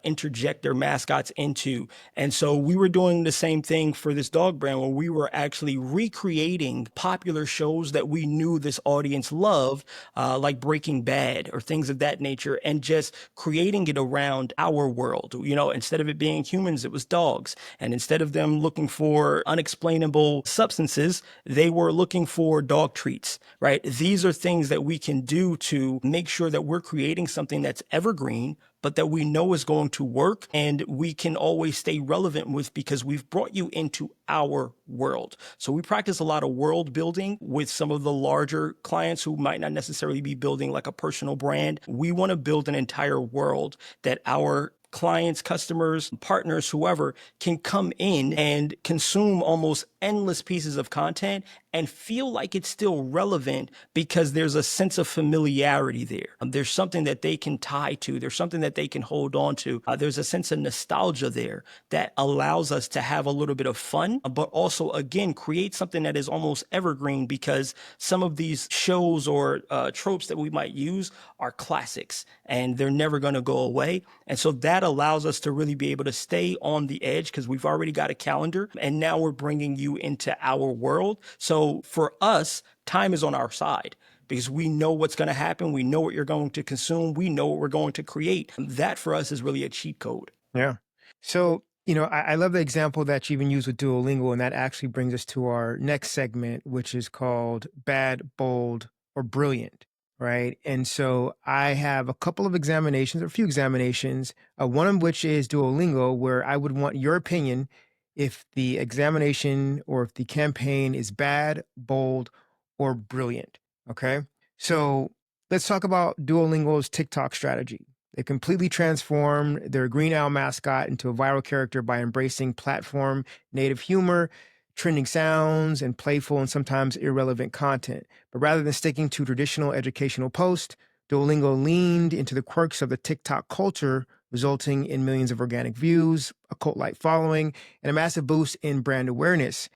interject their mascots into. And so we were doing the same thing for this dog brand where we were actually recreating popular shows that we knew this audience loved, like Breaking Bad or things of that nature, and just creating it around our world. Instead of it being humans, it was dogs. And instead of them looking for unexplainable substances, they were looking for dog treats, right? These are things that we can do to make sure that we're creating something that's evergreen, but that we know is going to work and we can always stay relevant with because we've brought you into our world. So we practice a lot of world building with some of the larger clients who might not necessarily be building like a personal brand. We want to build an entire world that our clients, customers, partners, whoever can come in and consume almost endless pieces of content and feel like it's still relevant because there's a sense of familiarity there. There's something that they can tie to. There's something that they can hold on to. There's a sense of nostalgia there that allows us to have a little bit of fun, but also, again, create something that is almost evergreen because some of these shows or tropes that we might use are classics and they're never going to go away. And so that allows us to really be able to stay on the edge because we've already got a calendar and now we're bringing you into our world. So for us, time is on our side because we know what's going to happen. We know what you're going to consume. We know what we're going to create. That for us is really a cheat code. Yeah. So, I love the example that you even used with Duolingo, and that actually brings us to our next segment, which is called bad, bold, or brilliant. Right. And so I have a couple of examinations, or a few examinations, one of which is Duolingo, where I would want your opinion if the examination or if the campaign is bad, bold, or brilliant. Okay. So let's talk about Duolingo's TikTok strategy. They completely transformed their Green Owl mascot into a viral character by embracing platform native humor, trending sounds, and playful and sometimes irrelevant content. But rather than sticking to traditional educational posts, Duolingo leaned into the quirks of the TikTok culture, resulting in millions of organic views, a cult-like following, and a massive boost in brand awareness.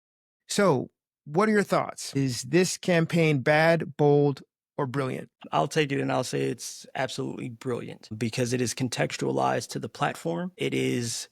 So, what are your thoughts? Is this campaign bad, bold, or brilliant? I'll take it and I'll say it's absolutely brilliant because it is contextualized to the platform. It is,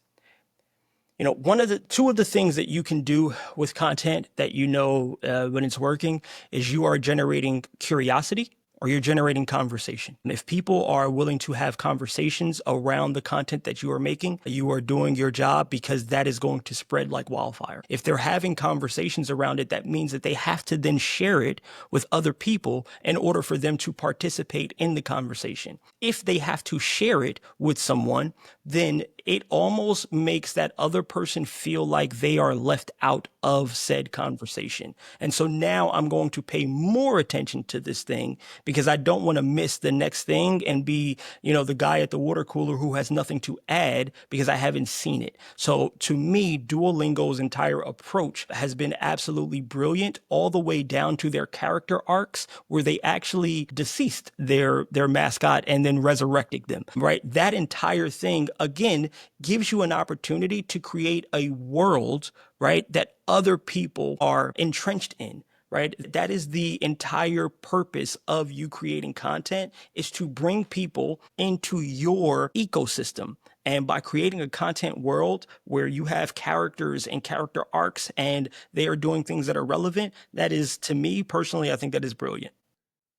two of the things that you can do with content that when it's working is you are generating curiosity or you're generating conversation. And if people are willing to have conversations around the content that you are making, you are doing your job because that is going to spread like wildfire. If they're having conversations around it, that means that they have to then share it with other people in order for them to participate in the conversation. If they have to share it with someone, then it almost makes that other person feel like they are left out of said conversation. And so now I'm going to pay more attention to this thing because I don't want to miss the next thing and be, the guy at the water cooler who has nothing to add because I haven't seen it. So to me, Duolingo's entire approach has been absolutely brilliant, all the way down to their character arcs where they actually deceased their mascot and then resurrected them, right? That entire thing, again, gives you an opportunity to create a world, right, that other people are entrenched in. Right? That is the entire purpose of you creating content, is to bring people into your ecosystem. And by creating a content world where you have characters and character arcs and they are doing things that are relevant, that is, to me personally, I think that is brilliant.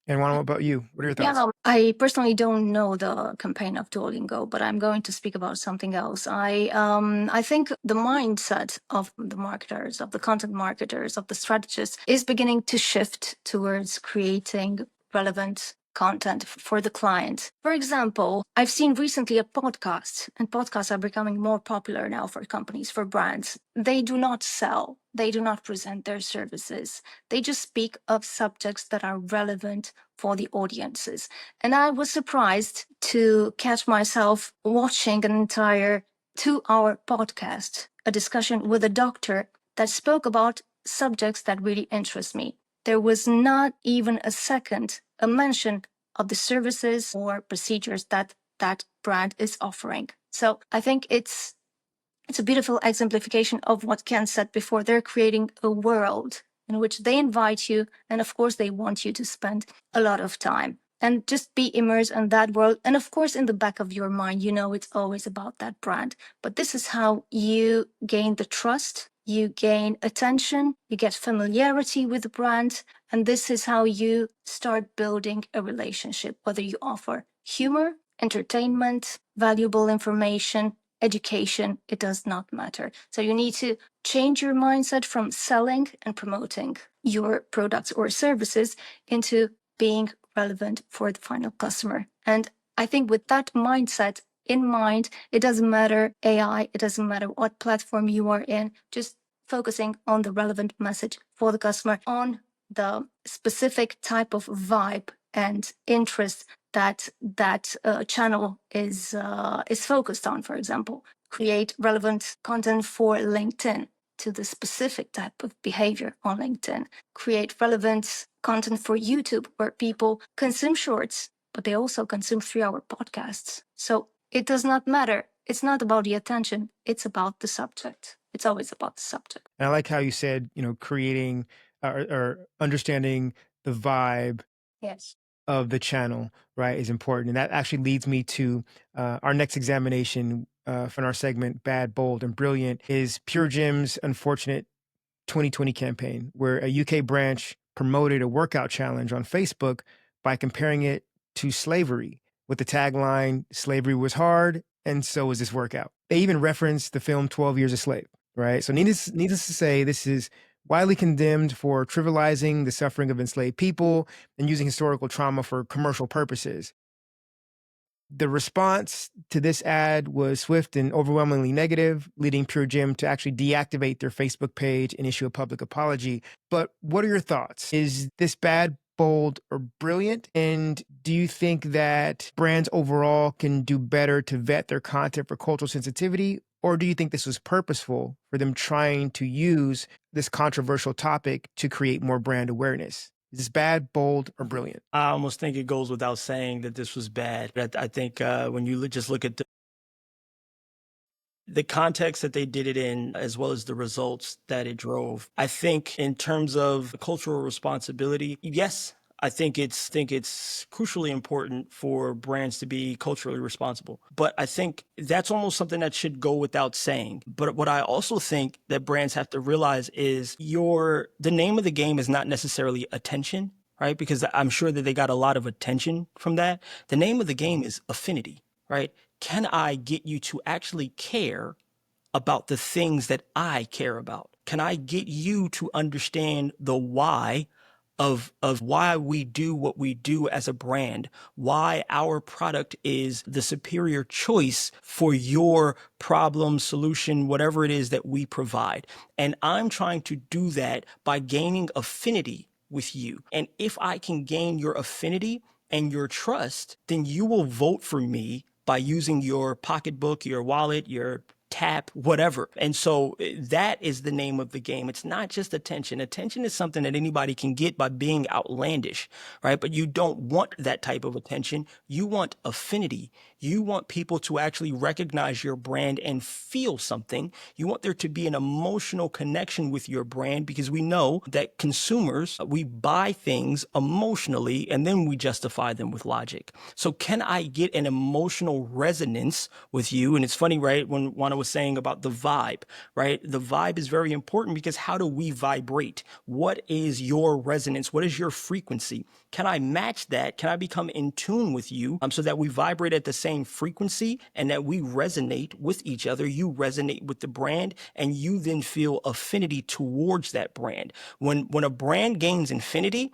And Juan, what about you? What are your thoughts? Yeah, I personally don't know the campaign of Duolingo, but I'm going to speak about something else. I think the mindset of the marketers, of the content marketers, of the strategists is beginning to shift towards creating relevant content for the client. For example, I've seen recently a podcast, and podcasts are becoming more popular now for companies, for brands. They do not sell, they do not present their services. They just speak of subjects that are relevant for the audiences. And I was surprised to catch myself watching an entire 2-hour podcast, a discussion with a doctor that spoke about subjects that really interest me. There was not even a mention of the services or procedures that that brand is offering. So I think it's a beautiful exemplification of what Ken said before. They're creating a world in which they invite you, and of course they want you to spend a lot of time and just be immersed in that world. And of course, in the back of your mind, it's always about that brand. But this is how you gain the trust, you gain attention, you get familiarity with the brand, and this is how you start building a relationship, whether you offer humor, entertainment, valuable information, education, it does not matter. So you need to change your mindset from selling and promoting your products or services into being relevant for the final customer. And I think with that mindset in mind, it doesn't matter AI, it doesn't matter what platform you are in, just focusing on the relevant message for the customer, on the specific type of vibe and interest that channel is focused on. For example, create relevant content for LinkedIn to the specific type of behavior on LinkedIn. Create relevant content for YouTube where people consume shorts, but they also consume 3-hour podcasts. So it does not matter. It's not about the attention. It's about the subject. It's always about the subject. And I like how you said, creating or understanding the vibe Yes. of the channel, right, is important. And that actually leads me to our next examination from our segment, Bad, Bold, and Brilliant, is Pure Gym's unfortunate 2020 campaign, where a UK branch promoted a workout challenge on Facebook by comparing it to slavery with the tagline, "Slavery was hard, and so was this workout." They even referenced the film 12 Years a Slave, right? So needless to say, this is widely condemned for trivializing the suffering of enslaved people and using historical trauma for commercial purposes. The response to this ad was swift and overwhelmingly negative, leading Pure Gym to actually deactivate their Facebook page and issue a public apology. But what are your thoughts? Is this bad, bold, or brilliant? And do you think that brands overall can do better to vet their content for cultural sensitivity? Or do you think this was purposeful for them trying to use this controversial topic to create more brand awareness? Is this bad, bold, or brilliant? I almost think it goes without saying that this was bad. I think when you just look at the context that they did it in, as well as the results that it drove, I think in terms of cultural responsibility, yes, I think it's crucially important for brands to be culturally responsible. But I think that's almost something that should go without saying. But what I also think that brands have to realize is the name of the game is not necessarily attention, right? Because I'm sure that they got a lot of attention from that. The name of the game is affinity, right? Can I get you to actually care about the things that I care about? Can I get you to understand the why of why we do what we do as a brand, why our product is the superior choice for your problem, solution, whatever it is that we provide? And I'm trying to do that by gaining affinity with you. And if I can gain your affinity and your trust, then you will vote for me by using your pocketbook, your wallet, your tap, whatever. And so that is the name of the game. It's not just attention. Attention is something that anybody can get by being outlandish, right? But you don't want that type of attention. You want affinity. You want people to actually recognize your brand and feel something. You want there to be an emotional connection with your brand, because we know that consumers, we buy things emotionally and then we justify them with logic. So can I get an emotional resonance with you? And it's funny, right? When Juana was saying about the vibe, right? The vibe is very important, because how do we vibrate? What is your resonance? What is your frequency? Can I match that? Can I become in tune with you so that we vibrate at the same frequency and that we resonate with each other? You resonate with the brand and you then feel affinity towards that brand. When a brand gains infinity,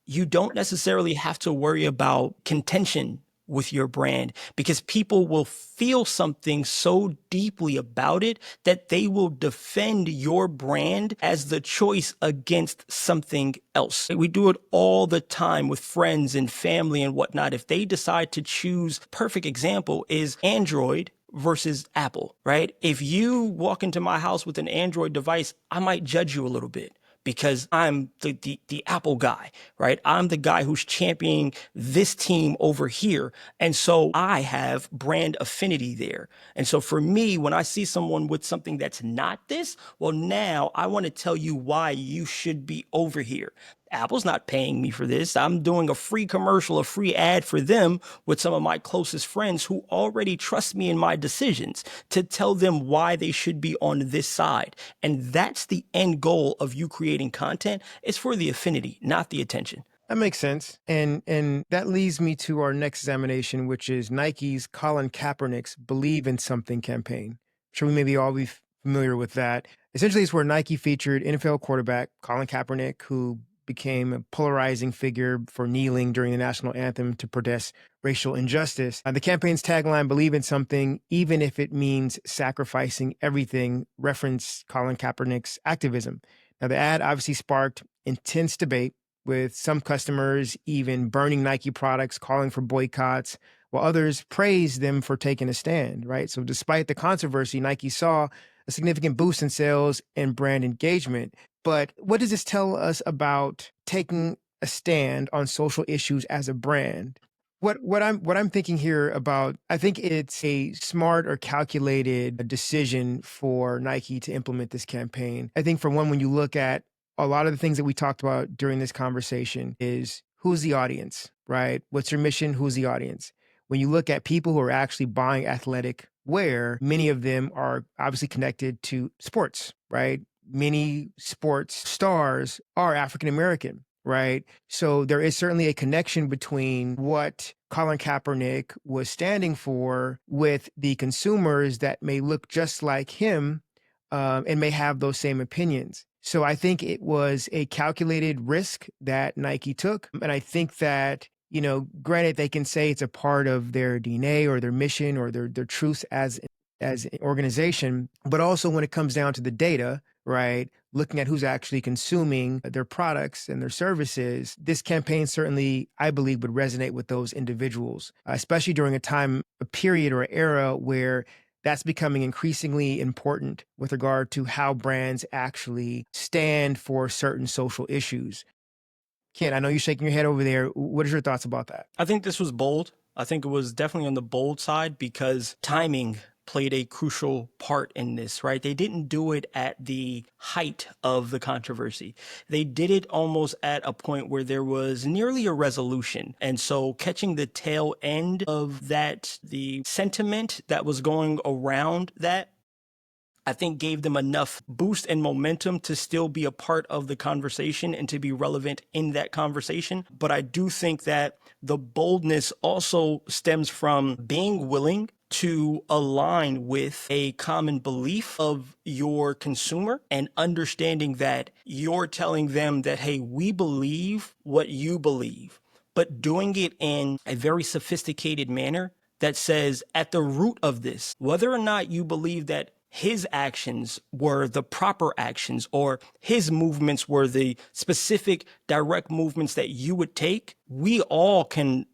you don't necessarily have to worry about contention with your brand, because people will feel something so deeply about it that they will defend your brand as the choice against something else. We do it all the time with friends and family and whatnot. If they decide to choose, perfect example is Android versus Apple, right? If you walk into my house with an Android device, I might judge you a little bit, because I'm the Apple guy, right? I'm the guy who's championing this team over here. And so I have brand affinity there. And so for me, when I see someone with something that's not this, well, now I want to tell you why you should be over here. Apple's not paying me for this. I'm doing a free commercial, a free ad for them with some of my closest friends who already trust me in my decisions to tell them why they should be on this side. And that's the end goal of you creating content. It's for the affinity, not the attention. That makes sense. And that leads me to our next examination, which is Nike's Colin Kaepernick's Believe in Something campaign. I'm sure we may be all be familiar with that. Essentially, it's where Nike featured NFL quarterback Colin Kaepernick, who became a polarizing figure for kneeling during the national anthem to protest racial injustice. The campaign's tagline, Believe in Something, even if it means sacrificing everything, referenced Colin Kaepernick's activism. Now, the ad obviously sparked intense debate, with some customers even burning Nike products, calling for boycotts, while others praised them for taking a stand, right? So despite the controversy, Nike saw a significant boost in sales and brand engagement. But what does this tell us about taking a stand on social issues as a brand? What I'm thinking here about, I think it's a smart or calculated decision for Nike to implement this campaign. I think for one, when you look at a lot of the things that we talked about during this conversation, is who's the audience, right? What's your mission? Who's the audience? When you look at people who are actually buying athletic wear, many of them are obviously connected to sports, right? Many sports stars are African American, right? So there is certainly a connection between what Colin Kaepernick was standing for with the consumers that may look just like him, and may have those same opinions. So I think it was a calculated risk that Nike took. And I think that, granted, they can say it's a part of their DNA or their mission or their truth as an organization, but also when it comes down to the data, right? Looking at who's actually consuming their products and their services, this campaign certainly, I believe, would resonate with those individuals, especially during a period or era where that's becoming increasingly important with regard to how brands actually stand for certain social issues. Ken, I know you're shaking your head over there. What are your thoughts about that? I think this was bold. I think it was definitely on the bold side because timing played a crucial part in this, right? They didn't do it at the height of the controversy. They did it almost at a point where there was nearly a resolution. And so catching the tail end of that, the sentiment that was going around that, I think gave them enough boost and momentum to still be a part of the conversation and to be relevant in that conversation. But I do think that the boldness also stems from being willing to align with a common belief of your consumer and understanding that you're telling them that, hey, we believe what you believe, but doing it in a very sophisticated manner that says at the root of this, whether or not you believe that his actions were the proper actions or his movements were the specific direct movements that you would take, we all can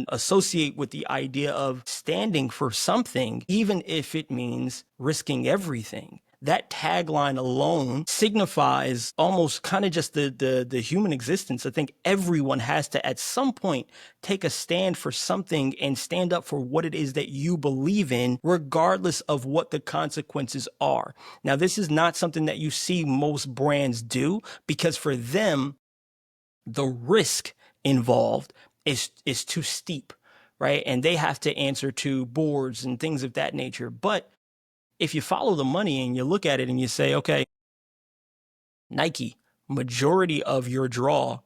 associate with the idea of standing for something, even if it means risking everything. That tagline alone signifies almost kind of just the human existence. I think everyone has to at some point take a stand for something and stand up for what it is that you believe in, regardless of what the consequences are. Now, this is not something that you see most brands do because for them, the risk involved is too steep, right? And they have to answer to boards and things of that nature. But if you follow the money and you look at it and you say, okay, Nike, majority of your draw,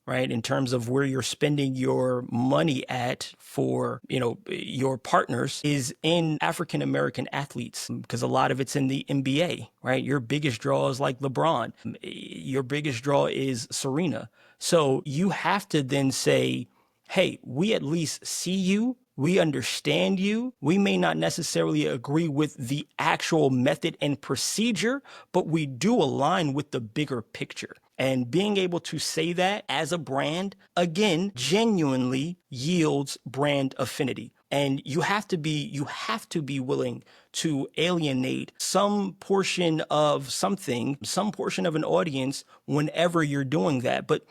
right, in terms of where you're spending your money at for, your partners is in African American athletes because a lot of it's in the NBA, right? Your biggest draw is like LeBron. Your biggest draw is Serena. So you have to then say, hey, we at least see you. We understand you. We may not necessarily agree with the actual method and procedure, but we do align with the bigger picture. And being able to say that as a brand, again, genuinely yields brand affinity. And you have to be willing to alienate some portion of something, some portion of an audience whenever you're doing that. But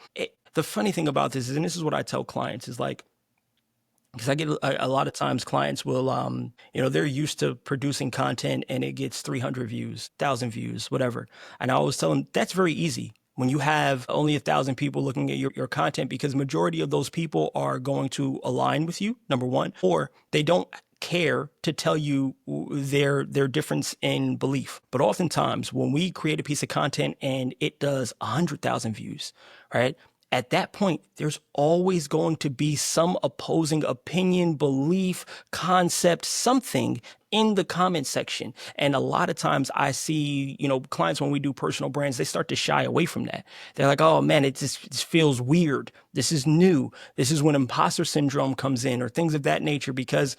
the funny thing about this is, and this is what I tell clients, is like, because I get a lot of times clients will, they're used to producing content and it gets 300 views, 1,000 views, whatever. And I always tell them that's very easy when you have only 1,000 people looking at your content, because majority of those people are going to align with you, number one, or they don't care to tell you their difference in belief. But oftentimes when we create a piece of content and it does 100,000 views, right? At that point, there's always going to be some opposing opinion, belief, concept, something in the comment section. And a lot of times I see, clients, when we do personal brands, they start to shy away from that. They're like, oh man, it just feels weird. This is new. This is when imposter syndrome comes in or things of that nature, because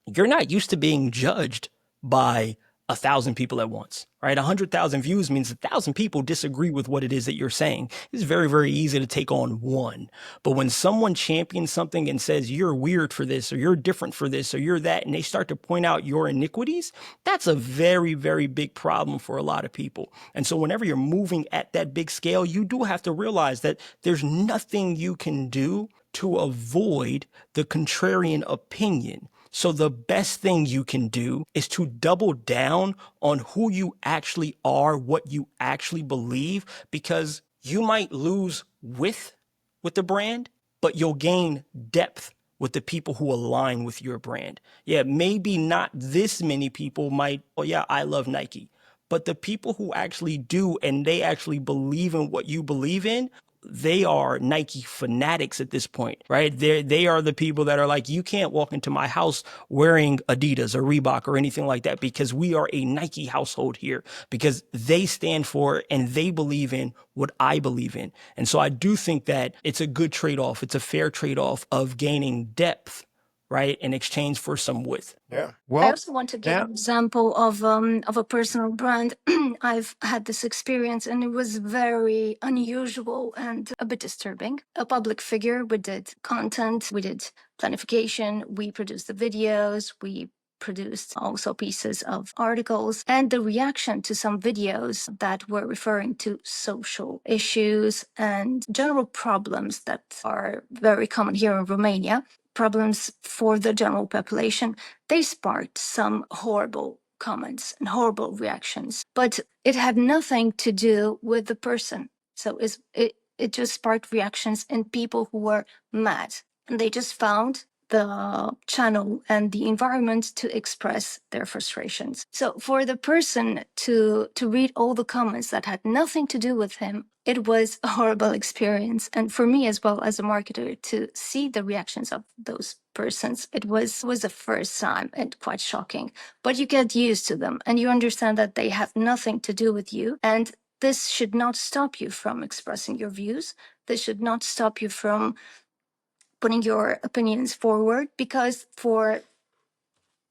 you're not used to being judged by 1,000 people at once, right? 100,000 views means 1,000 people disagree with what it is that you're saying. It's very, very easy to take on one. But when someone champions something and says, you're weird for this, or you're different for this, or you're that, and they start to point out your iniquities, that's a very, very big problem for a lot of people. And so whenever you're moving at that big scale, you do have to realize that there's nothing you can do to avoid the contrarian opinion. So the best thing you can do is to double down on who you actually are, what you actually believe, because you might lose with the brand, but you'll gain depth with the people who align with your brand. Yeah, maybe not this many people might, oh yeah, I love Nike. But the people who actually do and they actually believe in what you believe in, they are Nike fanatics at this point, right? They are the people that are like, you can't walk into my house wearing Adidas or Reebok or anything like that, because we are a Nike household here, because they stand for and they believe in what I believe in. And so I do think that it's a good trade-off. It's a fair trade-off of gaining depth right, in exchange for some width. Yeah. I Well, also want to give now, an example of a personal brand. I've had this experience and it was very unusual and a bit disturbing. A public figure, we did content, we did planification, we produced the videos, we produced also pieces of articles, and the reaction to some videos that were referring to social issues and general problems that are very common here in Romania, problems for the general population, they sparked some horrible comments and horrible reactions. But it had nothing to do with the person. So it just sparked reactions in people who were mad. And they just found the channel and the environment to express their frustrations. So for the person to read all the comments that had nothing to do with him, it was a horrible experience. And for me as well as a marketer to see the reactions of those persons, it was the first time and quite shocking. But you get used to them and you understand that they have nothing to do with you. And this should not stop you from expressing your views. This should not stop you from putting your opinions forward, because for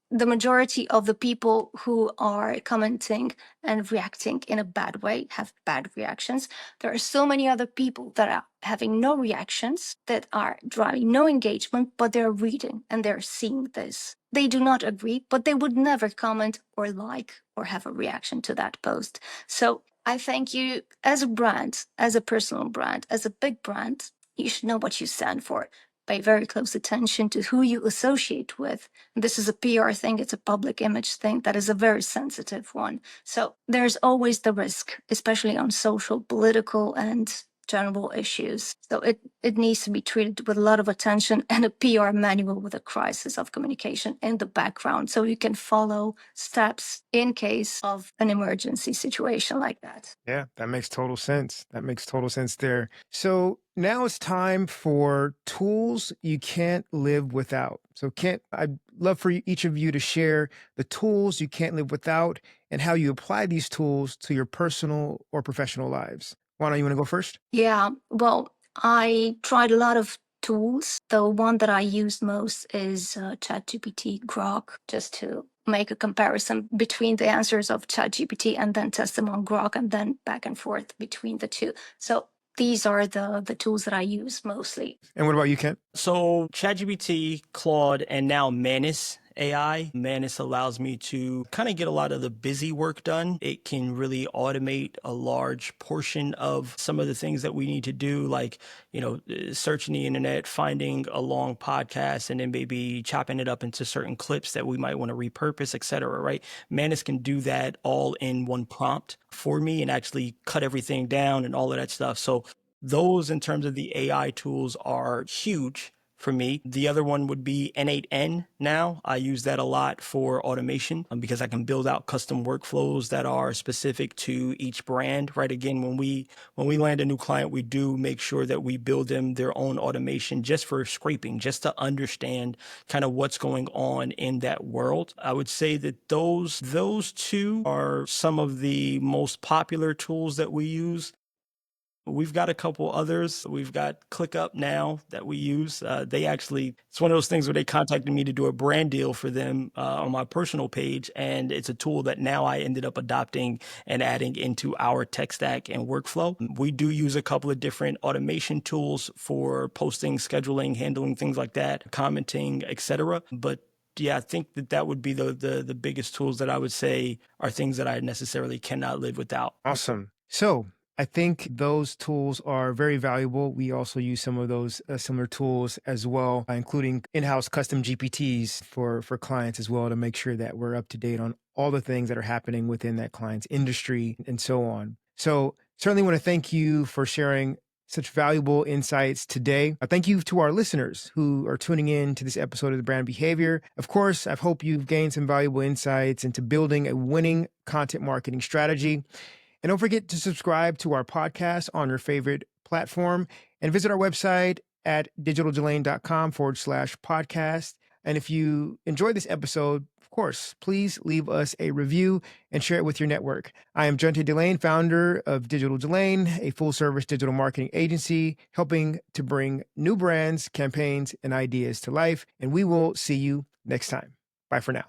the majority of the people who are commenting and reacting in a bad way, have bad reactions, there are so many other people that are having no reactions, that are driving no engagement, but they're reading and they're seeing this. They do not agree, but they would never comment or like or have a reaction to that post. So I thank you as a brand, as a personal brand, as a big brand, you should know what you stand for. Pay very close attention to who you associate with. This is a PR thing, it's a public image thing that is a very sensitive one. So there's always the risk, especially on social, political, and general issues. So it needs to be treated with a lot of attention, and a PR manual with a crisis of communication in the background so you can follow steps in case of an emergency situation like that. yeah, that makes total sense. That makes total sense there. So now it's time for tools you can't live without. So I'd love for each of you to share the tools you can't live without and how you apply these tools to your personal or professional lives. Juana, you want to go first? Yeah, well, I tried a lot of tools. The one that I use most is ChatGPT Grok, just to make a comparison between the answers of ChatGPT and then test them on Grok and then back and forth between the two. So these are the tools that I use mostly. And what about you, Kent? So ChatGPT, Claude, and now Manus AI. Manus allows me to kind of get a lot of the busy work done. It can really automate a large portion of some of the things that we need to do, like, searching the internet, finding a long podcast, and then maybe chopping it up into certain clips that we might want to repurpose, etc. Right? Manus can do that all in one prompt for me and actually cut everything down and all of that stuff. So those, in terms of the AI tools, are huge for me. The other one would be N8N now. I use that a lot for automation because I can build out custom workflows that are specific to each brand, right? Again, when we land a new client, we do make sure that we build them their own automation just for scraping, just to understand kind of what's going on in that world. I would say that those two are some of the most popular tools that we use. We've got a couple others. We've got ClickUp now that we use. It's one of those things where they contacted me to do a brand deal for them on my personal page. And it's a tool that now I ended up adopting and adding into our tech stack and workflow. We do use a couple of different automation tools for posting, scheduling, handling things like that, commenting, etc. But yeah, I think that would be the biggest tools that I would say are things that I necessarily cannot live without. Awesome. So I think those tools are very valuable. We also use some of those similar tools as well, including in-house custom GPTs for clients as well, to make sure that we're up to date on all the things that are happening within that client's industry and so on. So certainly want to thank you for sharing such valuable insights today. Thank you to our listeners who are tuning in to this episode of The Brand Behavior. Of course, I hope you've gained some valuable insights into building a winning content marketing strategy. And don't forget to subscribe to our podcast on your favorite platform and visit our website at digitaldelane.com/podcast. And if you enjoyed this episode, of course, please leave us a review and share it with your network. I am Juntae DeLane, founder of Digital DeLane, a full-service digital marketing agency helping to bring new brands, campaigns, and ideas to life. And we will see you next time. Bye for now.